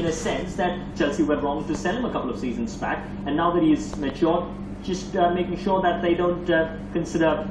in a sense that Chelsea were wrong to sell him a couple of seasons back, and now that he's matured, just making sure that they don't consider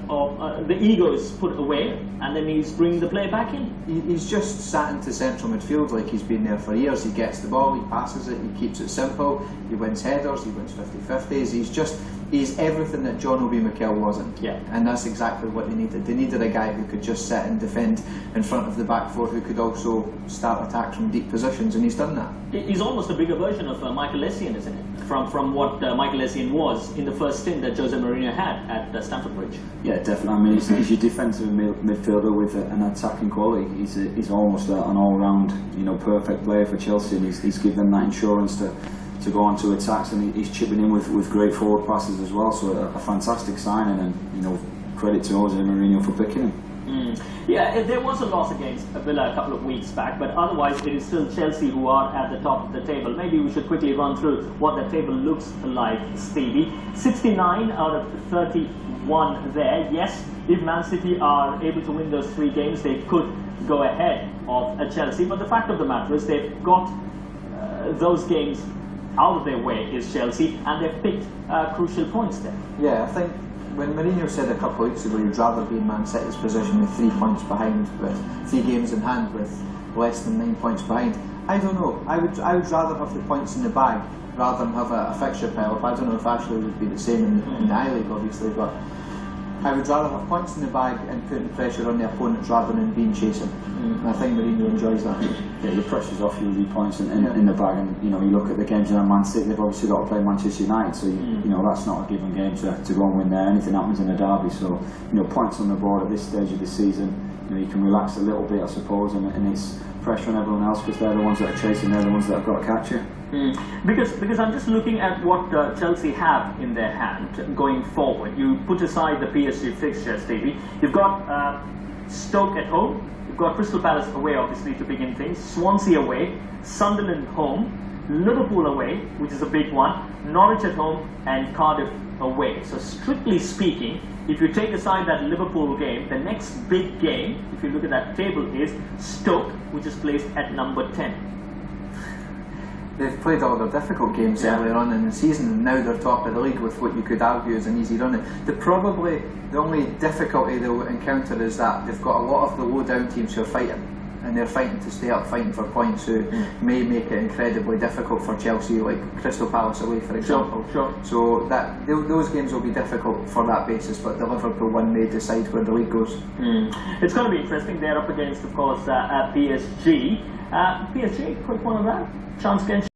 the ego is put away, and then he's bringing the player back in. He's just sat into central midfield like he's been there for years. He gets the ball, he passes it, he keeps it simple, he wins headers, he wins 50-50s. He's everything that John Obi Mikel wasn't. Yeah. And that's exactly what they needed. They needed a guy who could just sit and defend in front of the back four, who could also start attacks from deep positions, and he's done that. He's almost a bigger version of Michael Essien, isn't it? From what Michael Essien was in the first stint that Jose Mourinho had at Stamford Bridge. Yeah, definitely. I mean, he's your defensive midfielder with an attacking quality. He's almost an all-round, perfect player for Chelsea, and he's given them that insurance to go on to attacks, and he's chipping in with great forward passes as well. So a fantastic signing, and credit to Jose Mourinho for picking him. Yeah, there was a loss against Villa a couple of weeks back, but otherwise it is still Chelsea who are at the top of the table. Maybe we should quickly run through what the table looks like, Stevie. 69 out of 31 there. Yes, if Man City are able to win those 3 games, they could go ahead of Chelsea. But the fact of the matter is they've got those games out of their way, is Chelsea, and they've picked crucial points there. Yeah, I think when Mourinho said a couple of weeks ago he'd rather be in Man City's position with 3 points behind, with 3 games in hand with less than 9 points behind, I don't know. I would rather have the points in the bag rather than have a fixture pile up. I don't know if Ashley would be the same in the I-League, obviously, but I would rather have points in the bag and putting pressure on the opponents rather than being chasing. And I think Mourinho enjoys that. Yeah, the pressure's off you with your points in the bag, and you look at the games in Man City, they've obviously got to play Manchester United, so that's not a given game to go and win there. Anything happens in a derby, so points on the board at this stage of the season, you can relax a little bit, I suppose, and it's pressure on everyone else because they're the ones that are chasing, they're the ones that have got to catch you. Because I'm just looking at what Chelsea have in their hand going forward. You put aside the PSG fixture, Stevie. You've got Stoke at home. You've got Crystal Palace away, obviously, to begin things. Swansea away. Sunderland home. Liverpool away, which is a big one. Norwich at home, and Cardiff away. So strictly speaking, if you take aside that Liverpool game, the next big game, if you look at that table, is Stoke, which is placed at number 10. They've played all their difficult games earlier on in the season, and now they're top of the league with what you could argue is an easy run. The only difficulty they'll encounter is that they've got a lot of the low-down teams who are fighting, and they're fighting to stay up, fighting for points, who may make it incredibly difficult for Chelsea, like Crystal Palace away, for example. Sure. So those games will be difficult for that basis, but the Liverpool one may decide where the league goes. It's going to be interesting. They're up against, of course, PSG. PSG, quick one on that. Chance against